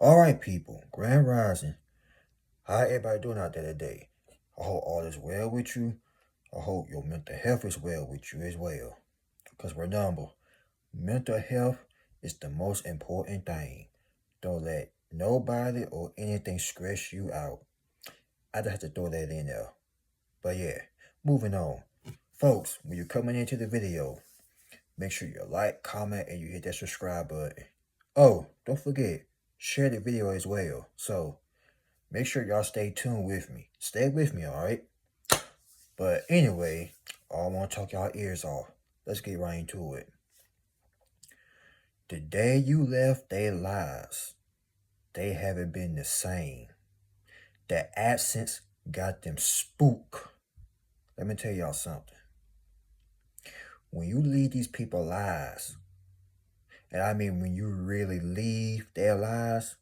Alright, people, Grand Rising. How everybody doing out there today? I hope all is well with you. I hope your mental health is well with you as well. Because remember, mental health is the most important thing. Don't let nobody or anything stress you out. I just have to throw that in there. But yeah, moving on. Folks, when you're coming into the video, make sure you like, comment, and you hit that subscribe button. Oh, don't forget, share the video as well. So, make sure y'all stay tuned with me. Stay with me, alright? But anyway, I don't want to talk y'all ears off. Let's get right into it. The day you left their lives, they haven't been the same. That absence got them spooked. Let me tell y'all something. When you leave these people lives, and I mean when you really leave their lives,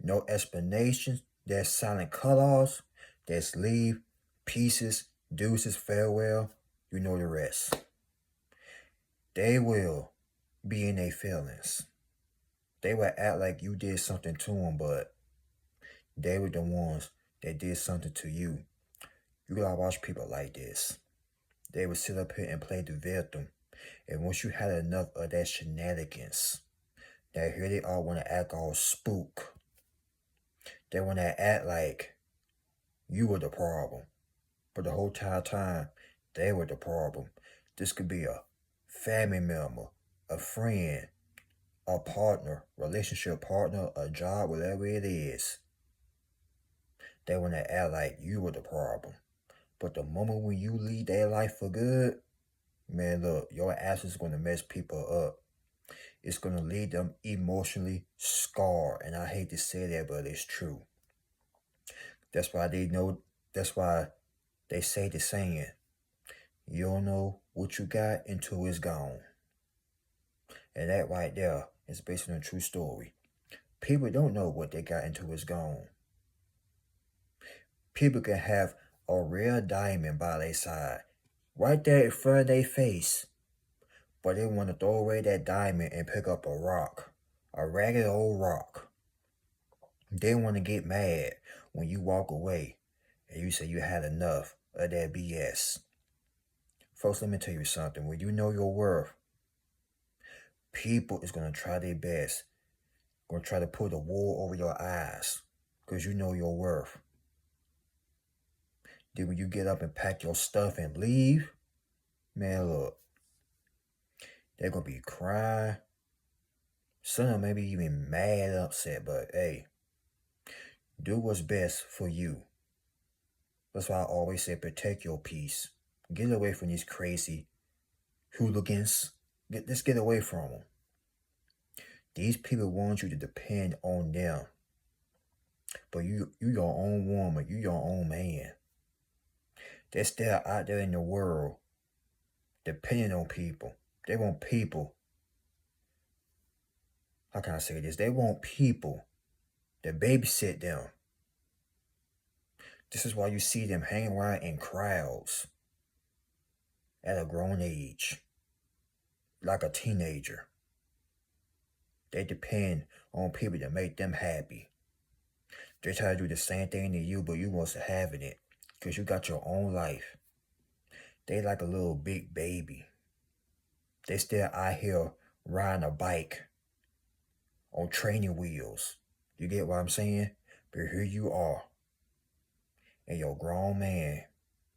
no explanations, there's silent cut-offs, there's leave, pieces, deuces, farewell, you know the rest. They will be in their feelings. They will act like you did something to them, but they were the ones that did something to you. You gotta watch people like this. They would sit up here and play the victim. And once you had enough of that shenanigans, that here they all want to act all spook. They want to act like you were the problem. But the whole entire time, they were the problem. This could be a family member, a friend, a partner, relationship partner, a job, whatever it is. They want to act like you were the problem. But the moment when you leave their life for good, man, look, your ass is going to mess people up. It's going to leave them emotionally scarred. And I hate to say that, but it's true. That's why they say the saying, you don't know what you got until it's gone. And that right there is based on a true story. People don't know what they got until it's gone. People can have a real diamond by their side, right there in front of their face, but they want to throw away that diamond and pick up a rock, a ragged old rock. They want to get mad when you walk away and you say you had enough of that BS. Folks, let me tell you something. When you know your worth, people is going to try their best. Going to try to put the wool over your eyes because you know your worth. Then when you get up and pack your stuff and leave, man, look, they're going to be crying. Some of them maybe even mad and upset, but hey, do what's best for you. That's why I always say protect your peace. Get away from these crazy hooligans. Just get away from them. These people want you to depend on them. But you your own woman, you your own man. They're still out there in the world depending on people. They want people. How can I say this? They want people to babysit them. This is why you see them hanging around in crowds at a grown age, like a teenager. They depend on people to make them happy. They try to do the same thing to you, but you wasn't having it because you got your own life. They like a little big baby. They still out here riding a bike on training wheels. You get what I'm saying? But here you are. And your grown man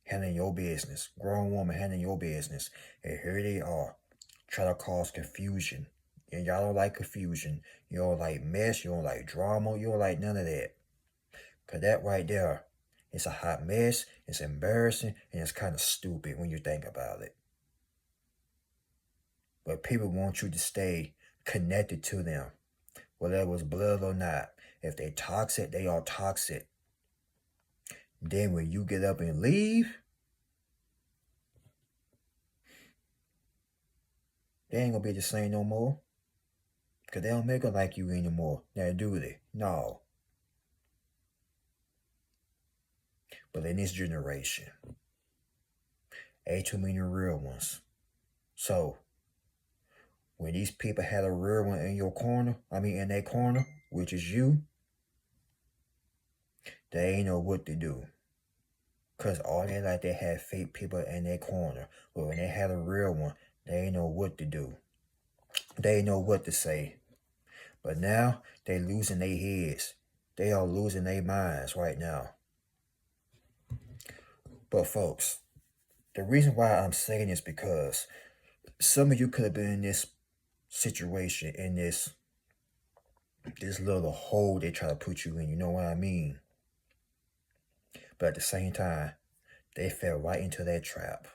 handling your business. Grown woman handling your business. And here they are. Try to cause confusion. And y'all don't like confusion. You don't like mess. You don't like drama. You don't like none of that. Because that right there, it's a hot mess. It's embarrassing. And it's kind of stupid when you think about it. But people want you to stay connected to them. Whether it's blood or not. If they toxic, they are toxic. Then when you get up and leave, they ain't gonna be the same no more. Because they don't make it like you anymore. Now do they? No. But in this generation, ain't too many real ones. So, when these people had a real one in your corner, in their corner, which is you, they ain't know what to do. Because all they like, they had fake people in their corner. But when they had a real one, they ain't know what to do. They ain't know what to say. But now, they losing their heads. They are losing their minds right now. But folks, the reason why I'm saying this because some of you could have been in this situation, in this little hole they try to put you in, you know what I mean? But at the same time, they fell right into that trap.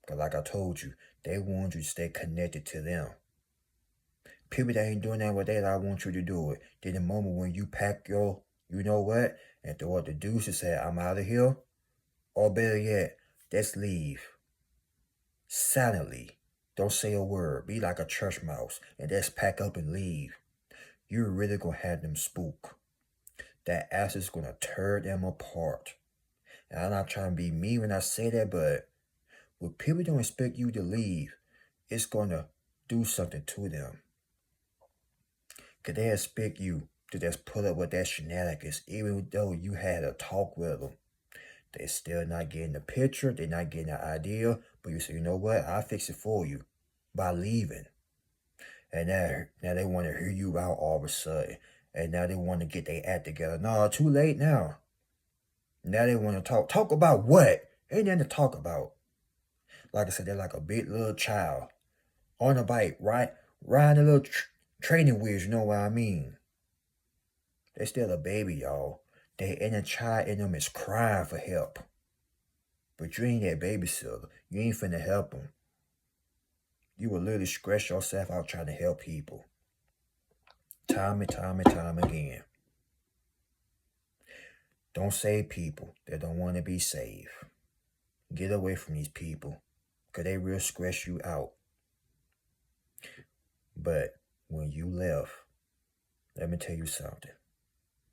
Because like I told you, they want you to stay connected to them. People that ain't doing that what they like want you to do it. Then the moment when you pack your, you know what, and throw out the deuce and say, I'm out of here, or better yet, let's leave. Silently. Don't say a word. Be like a church mouse and just pack up and leave. You're really going to have them spook. That acid's going to tear them apart. And I'm not trying to be mean when I say that, but when people don't expect you to leave, it's going to do something to them. Because they expect you to just put up with that shenanigans, even though you had a talk with them. They're still not getting the picture. They're not getting the idea. But you say, you know what? I'll fix it for you by leaving. And now they want to hear you out all of a sudden. And now they want to get their act together. No, too late now. Now they want to talk. Talk about what? Ain't nothing to talk about. Like I said, they're like a big little child on a bike, right? Riding a little training wheels, you know what I mean? They're still a baby, y'all. They inner child in them is crying for help. But you ain't that babysitter. You ain't finna help them. You will literally stress yourself out trying to help people. Time and time again. Don't save people that don't want to be saved. Get away from these people, because they will stress you out. But when you left, let me tell you something.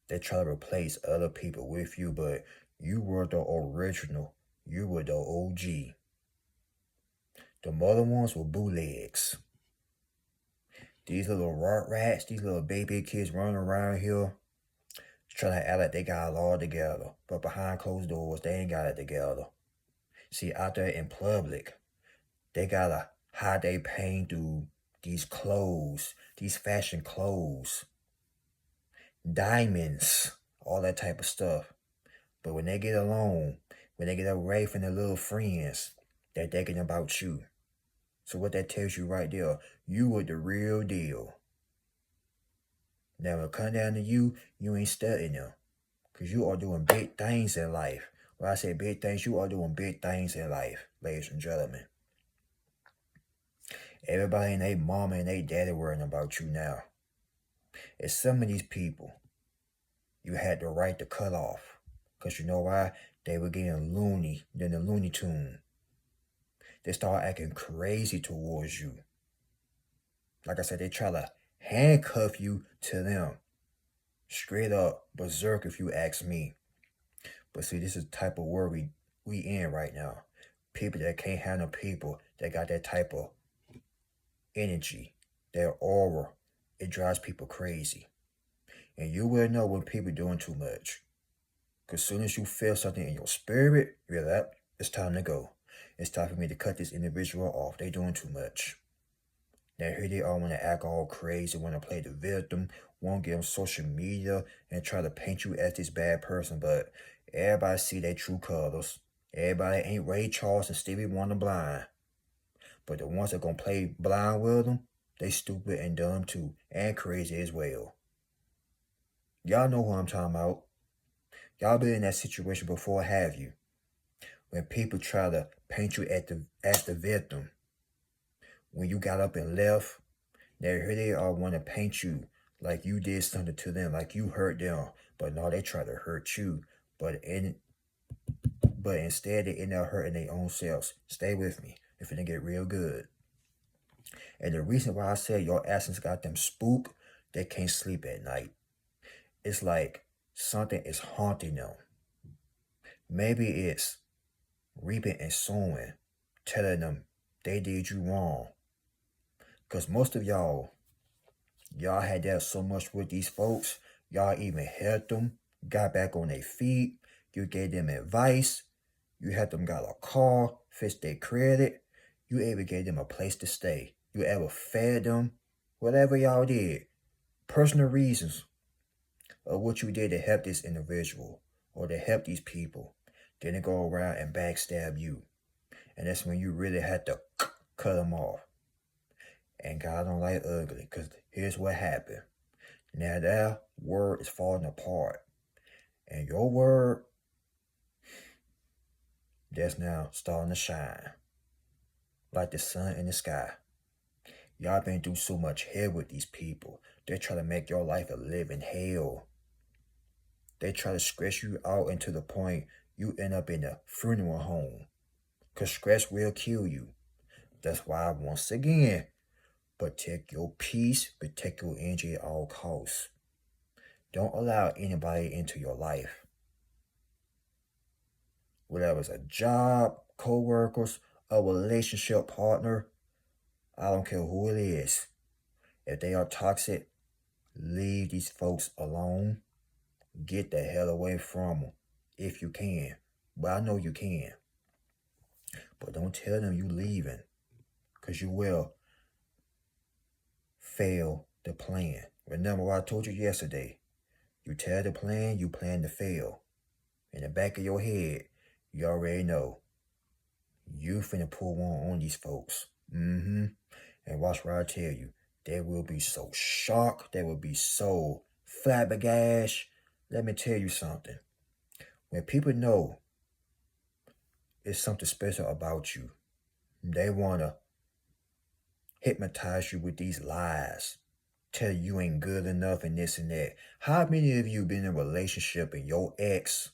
They try to replace other people with you, but you were the original. You were the OG. The mother ones were bootlegs. These little rat rats, these little baby kids running around here trying to act like they got it all together. But behind closed doors, they ain't got it together. See, out there in public, they gotta hide their pain through these clothes, these fashion clothes, diamonds, all that type of stuff. But when they get alone, when they get away from their little friends, they're thinking about you. So what that tells you right there, you were the real deal. Now when it come down to you, you ain't studying them. Because you are doing big things in life. When I say big things, you are doing big things in life, ladies and gentlemen. Everybody and their mama and their daddy worrying about you now. And some of these people, you had the right to cut off. Because you know why? They were getting loony than the Looney Tune. They start acting crazy towards you. Like I said, they try to handcuff you to them. Straight up berserk if you ask me. But see, this is the type of world we in right now. People that can't handle people that got that type of energy, their aura, it drives people crazy. And you will know when people doing too much. Because as soon as you feel something in your spirit, you're like, it's time to go. It's time for me to cut this individual off. They doing too much. Now here they all want to act all crazy, want to play the victim, want to get on social media and try to paint you as this bad person. But everybody see their true colors. Everybody ain't Ray Charles and Stevie Wonder blind. But the ones that gonna play blind with them, they stupid and dumb too, and crazy as well. Y'all know who I'm talking about. Y'all been in that situation before, have you? When people try to paint you as the victim. When you got up and left, now here they all want to paint you like you did something to them, like you hurt them. But no, they try to hurt you. But instead they end up hurting their own selves. Stay with me. It's gonna get real good. And the reason why I said your essence got them spooked, they can't sleep at night. It's like something is haunting them. Maybe it's reaping and sowing, telling them they did you wrong. Because most of y'all Y'all had that so much with these folks. Y'all even helped them, got back on their feet. You gave them advice. You helped them got a car, fixed their credit. You ever gave them a place to stay. You ever fed them. Whatever y'all did. Personal reasons of what you did to help this individual or to help these people. Then they go around and backstab you. And that's when you really had to cut them off. And God don't like ugly, because here's what happened. Now that word is falling apart. And your word, that's now starting to shine. Like the sun in the sky. Y'all been through so much hell with these people. They try to make your life a living hell. They try to stress you out into the point you end up in a funeral home. Because stress will kill you. That's why, once again, protect your peace, protect your energy at all costs. Don't allow anybody into your life. Whether it's a job, co-workers, a relationship partner, I don't care who it is. If they are toxic, leave these folks alone. Get the hell away from them if you can. But I know you can. But don't tell them you leaving, because you will fail the plan. Remember what I told you yesterday. You tell the plan, you plan to fail. In the back of your head, you already know. You finna pull one on these folks. And watch what I tell you. They will be so shocked. They will be so flabbergasted. Let me tell you something. When people know it's something special about you, they want to hypnotize you with these lies. Tell you ain't good enough and this and that. How many of you been in a relationship and your ex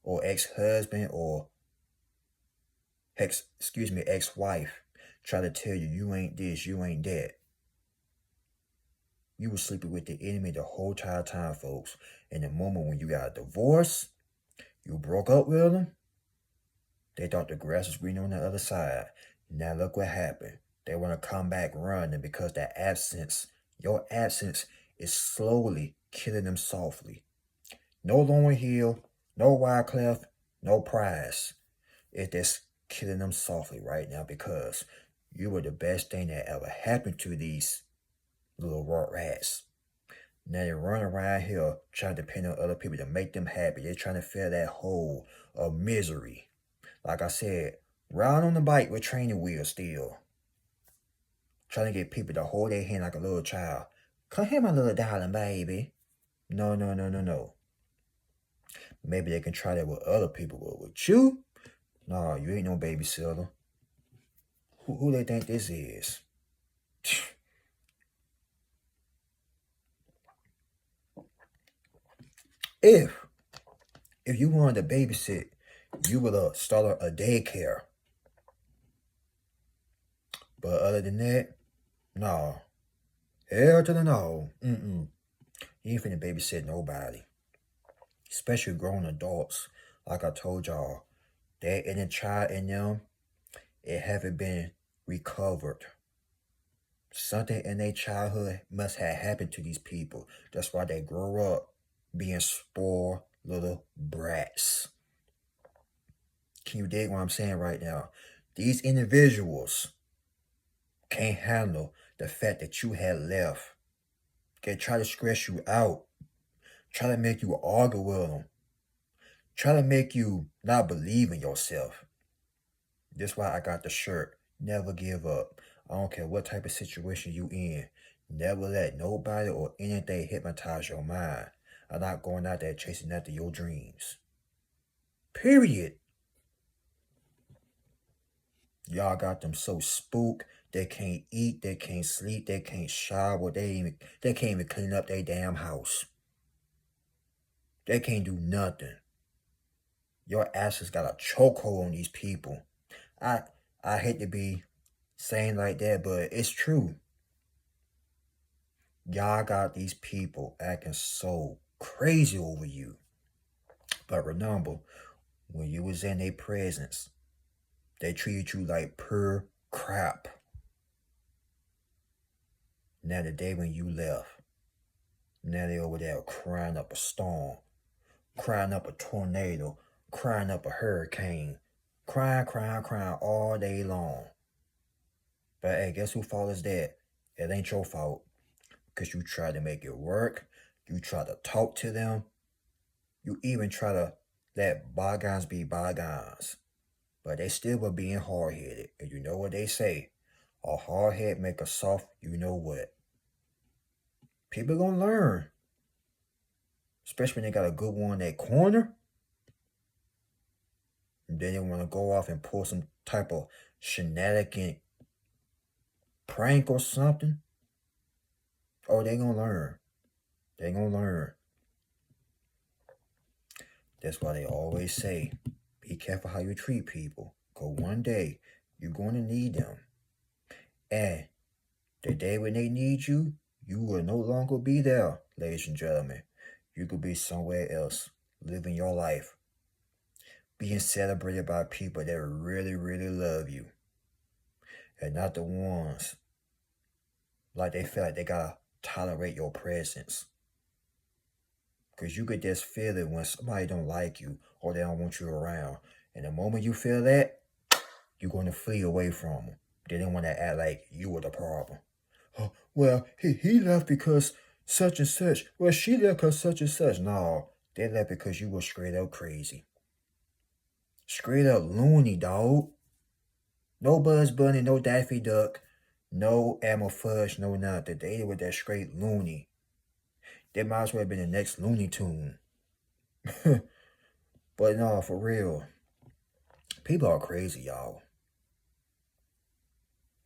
or ex-husband or ex-wife try to tell you you ain't this, you ain't that? You were sleeping with the enemy the whole entire time, folks. And the moment when you got a divorce, you broke up with them, they thought the grass was green on the other side. Now look what happened. They want to come back running because your absence is slowly killing them softly. No Lauryn Hill, no Wyclef, no Price. It's just killing them softly right now because you were the best thing that ever happened to these little rats. Now they run around here trying to depend on other people to make them happy. They're trying to fill that hole of misery. Like I said, riding on the bike with training wheels still. Trying to get people to hold their hand like a little child. Come here, my little darling baby. No. Maybe they can try that with other people, but with you? No, you ain't no babysitter. Who they think this is? If you wanted to babysit, you would have started a daycare. But other than that, no. Hell to the no. You ain't finna babysit nobody. Especially grown adults. Like I told y'all, that inner child in them, it haven't been recovered. Something in their childhood must have happened to these people. That's why they grow up being spoiled little brats. Can you dig what I'm saying right now? These individuals can't handle the fact that you had left. They try to stress you out. Try to make you argue with them. Try to make you not believe in yourself. That's why I got the shirt. Never give up. I don't care what type of situation you in. Never let nobody or anything hypnotize your mind. I'm not going out there chasing after your dreams. Period. Y'all got them so spooked. They can't eat, they can't sleep, they can't shower, they can't even clean up their damn house. They can't do nothing. Your asses got a chokehold on these people. I hate to be saying like that, but it's true. Y'all got these people acting so crazy over you. But remember, when you was in their presence, they treated you like pure crap. Now the day when you left, now they over there crying up a storm, crying up a tornado, crying up a hurricane, crying all day long. But hey, guess whose fault is that? It ain't your fault. Because you try to make it work. You try to talk to them. You even try to let bygones be bygones. But they still were being hard-headed. And you know what they say? A hard head make a soft, you know what. People gonna learn. Especially when they got a good one in that corner. And then they want to go off and pull some type of shenanigan prank or something. Oh, they gonna learn. They gonna learn. That's why they always say, be careful how you treat people. Because one day, you're going to need them. And the day when they need you, you will no longer be there, ladies and gentlemen. You could be somewhere else, living your life, being celebrated by people that really, really love you. And not the ones like they feel like they gotta tolerate your presence. Because you could just feel it when somebody don't like you or they don't want you around. And the moment you feel that, you're going to flee away from them. They don't want to act like you were the problem. Oh, well, he left because such and such. Well, she left because such and such. No, they left because you were straight up crazy. Straight up loony, dog. No Buzz Bunny, no Daffy Duck, no Elmer Fudge, no nothing. They were that straight loony. They might as well have been the next Looney Tune. But no, for real. People are crazy, y'all.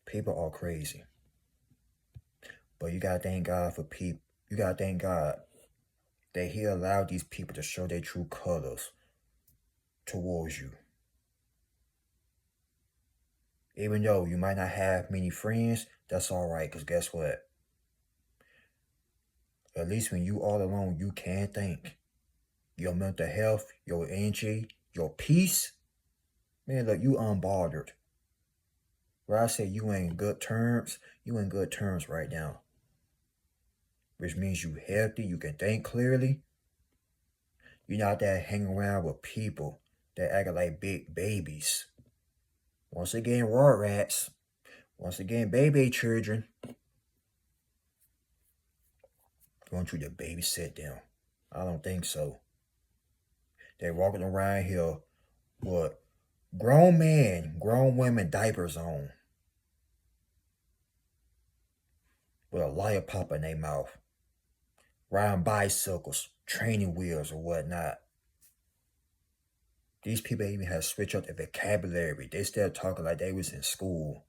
People are crazy. But you gotta thank God for people. You gotta thank God that He allowed these people to show their true colors towards you. Even though you might not have many friends, that's alright, because guess what? At least when you all alone, you can think. Your mental health, your energy, your peace. Man, look, you unbothered. Where I say you in good terms, you in good terms right now. Which means you healthy, you can think clearly. You're not that hanging around with people that act like big babies. Once again, raw rats. Once again, baby children. Want you to babysit them. I don't think so. They walking around here with grown men, grown women diapers on. With a lollipop in their mouth. Riding bicycles, training wheels or whatnot. These people even have switched up their vocabulary. They still talking like they was in school.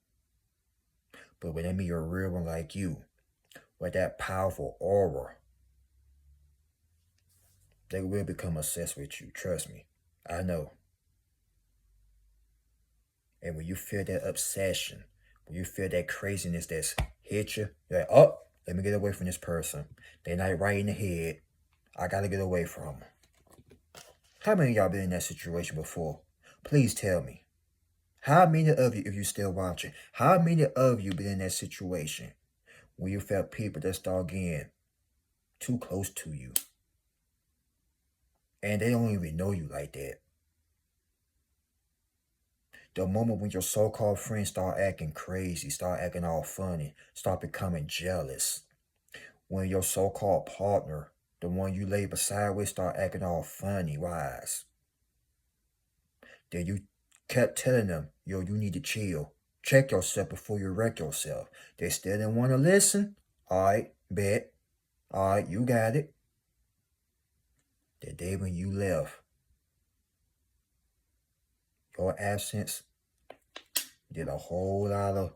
But when they meet a real one like you, with that powerful aura, they will become obsessed with you. Trust me. I know. And when you feel that obsession, when you feel that craziness that's hit you, you're like, oh, let me get away from this person. They're not right in the head. I gotta get away from them. How many of y'all been in that situation before? Please tell me. How many of you, if you're still watching, how many of you been in that situation when you felt people that start getting too close to you? And they don't even know you like that. The moment when your so-called friends start acting crazy, start acting all funny, start becoming jealous. When your so-called partner, the one you lay beside with, start acting all funny, wise. Then you kept telling them, yo, you need to chill. Check yourself before you wreck yourself. They still didn't want to listen. All right, bet. All right, you got it. The day when you left, your absence did a whole lot of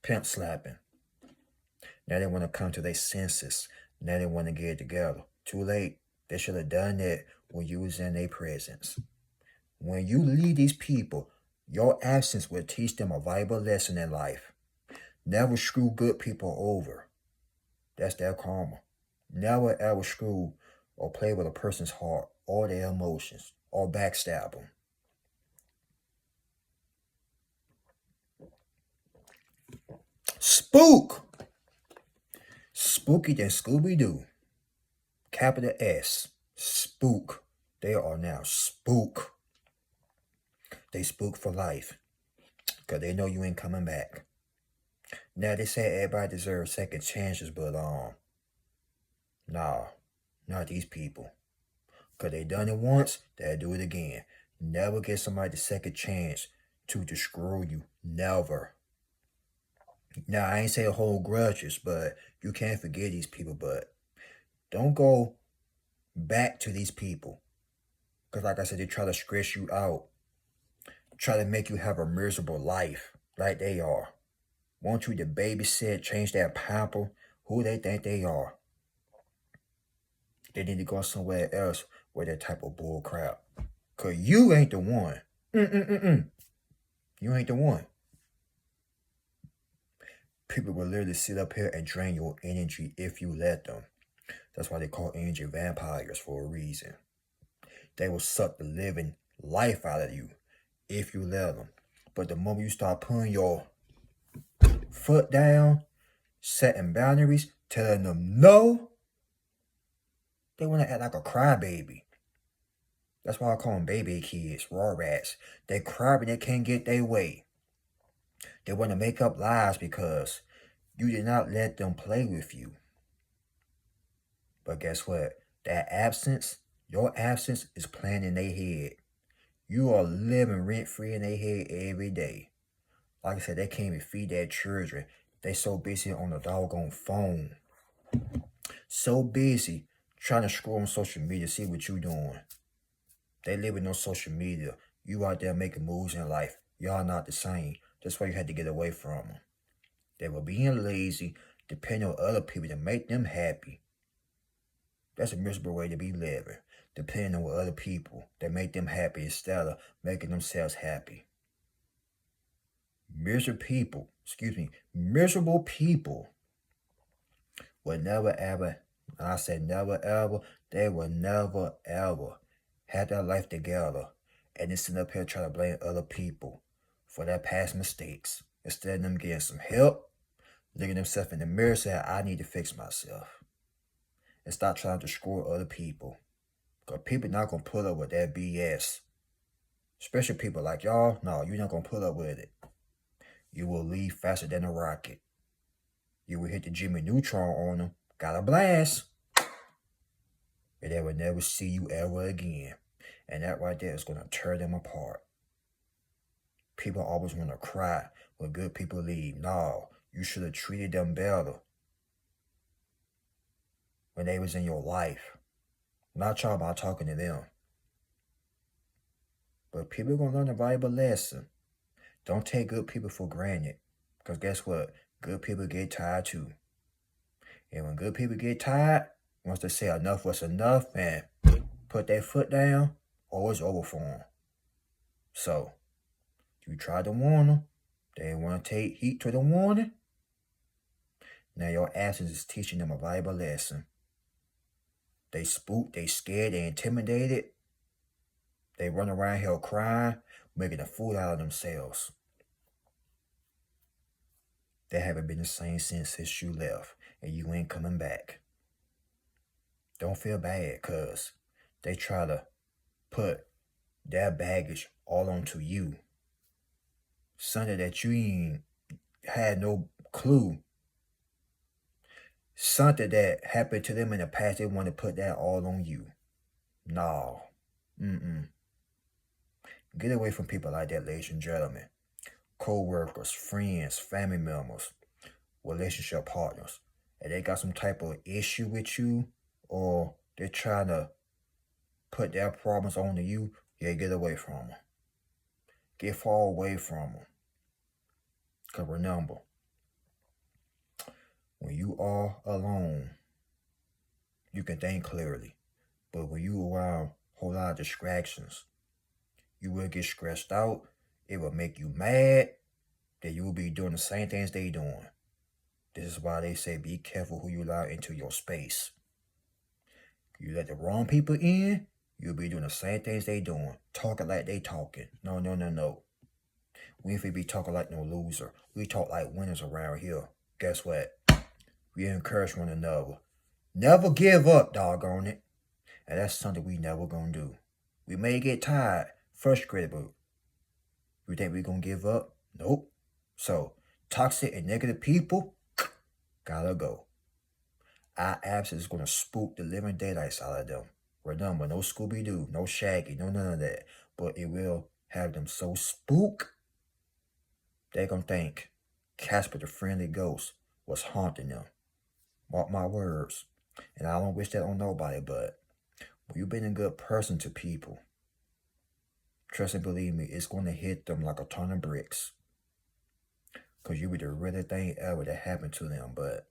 pimp slapping. Now they want to come to their senses. Now they want to get it together. Too late. They should have done that when you was in their presence. When you leave these people, your absence will teach them a valuable lesson in life. Never screw good people over. That's their karma. Never ever screw or play with a person's heart or their emotions or backstab them. Spook! Spooky than Scooby-Doo. Capital S. Spook. They are now spook. They spook for life. Because they know you ain't coming back. Now, they say everybody deserves second chances, but, nah, not these people. Because they done it once, they'll do it again. Never give somebody the second chance to destroy you. Never. Now, I ain't say hold grudges, but you can't forget these people, but don't go back to these people. Because like I said, they try to stress you out. Try to make you have a miserable life like they are. Want you to babysit, change that pamper, who they think they are. They need to go somewhere else with that type of bull crap. Because you ain't the one. You ain't the one. People will literally sit up here and drain your energy if you let them. That's why they call energy vampires for a reason. They will suck the living life out of you if you let them. But the moment you start putting your foot down, setting boundaries, telling them no, they want to act like a crybaby. That's why I call them baby kids, raw rats. They cry but they can't get their way. They want to make up lies because you did not let them play with you. But guess what? That absence, your absence is playing in their head. You are living rent-free in their head every day. Like I said, they can't even feed their children. They so busy on the doggone phone. So busy trying to scroll on social media, see what you doing. They living on social media. You out there making moves in life. Y'all not the same. That's why you had to get away from them. They were being lazy, depending on other people to make them happy. That's a miserable way to be living. Depending on other people that make them happy instead of making themselves happy. Miserable people will never ever, I said never ever, they will never ever have their life together and then sit up here trying to blame other people for their past mistakes. Instead of them getting some help, looking themselves in the mirror saying, I need to fix myself. And stop trying to destroy other people. Because people not going to put up with that BS. Especially people like y'all, no, you're not going to put up with it. You will leave faster than a rocket. You will hit the Jimmy Neutron on them. Got a blast. And they will never see you ever again. And that right there is going to tear them apart. People always want to cry when good people leave. No, you should have treated them better when they was in your life. Not y'all about talking to them. But people are going to learn a valuable lesson. Don't take good people for granted. Because guess what? Good people get tired too. And when good people get tired, once they say enough was enough and put their foot down, oh, it's over for them. So, you tried to warn them. They didn't want to take heed to the warning. Now your absence is teaching them a valuable lesson. They spooked, they scared, they intimidated. They run around here crying, making a fool out of themselves. They haven't been the same since you left, and you ain't coming back. Don't feel bad, cuz they try to put their baggage all onto you. Something that you ain't had no clue. Something that happened to them in the past, they want to put that all on you. No. Get away from people like that, ladies and gentlemen. Co-workers, friends, family members, relationship partners. If they got some type of issue with you, or they're trying to put their problems onto you, yeah, get away from them. Get far away from them. Because remember, when you are alone, you can think clearly. But when you around a whole lot of distractions, you will get stressed out. It will make you mad. That you will be doing the same things they doing. This is why they say be careful who you allow into your space. You let the wrong people in, you'll be doing the same things they doing. Talking like they talking. No. We ain't finna be talking like no loser. We talk like winners around here. Guess what? We encourage one another. Never give up, doggone it. And that's something we never gonna do. We may get tired, frustrated, but we think we gonna give up? Nope. So, toxic and negative people, gotta go. Our absence is gonna spook the living daylights out of them. Remember, no Scooby-Doo, no Shaggy, no none of that. But it will have them so spooked, they gonna think Casper the Friendly Ghost was haunting them. Mark my words. And I don't wish that on nobody, but when you've been a good person to people, trust and believe me, it's going to hit them like a ton of bricks. Because you were the realest thing ever that happened to them. But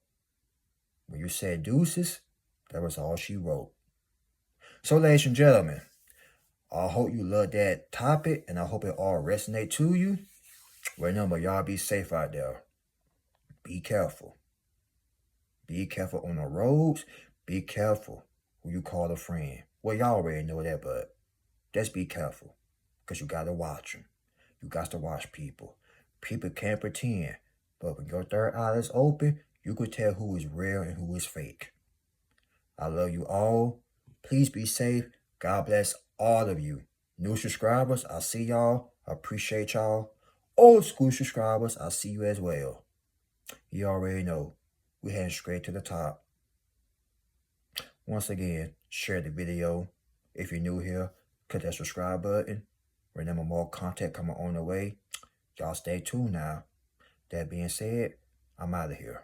when you said deuces, that was all she wrote. So, ladies and gentlemen, I hope you love that topic, and I hope it all resonate to you. Remember, y'all be safe out there. Be careful. Be careful on the roads. Be careful who you call a friend. Well, y'all already know that, but just be careful. Because you got to watch them. You got to watch people. People can't pretend. But when your third eye is open, you can tell who is real and who is fake. I love you all. Please be safe. God bless all of you. New subscribers, I see y'all. I appreciate y'all. Old school subscribers, I see you as well. You already know. We're heading straight to the top. Once again, share the video. If you're new here, click that subscribe button. Remember, more content coming on the way. Y'all stay tuned now. That being said, I'm out of here.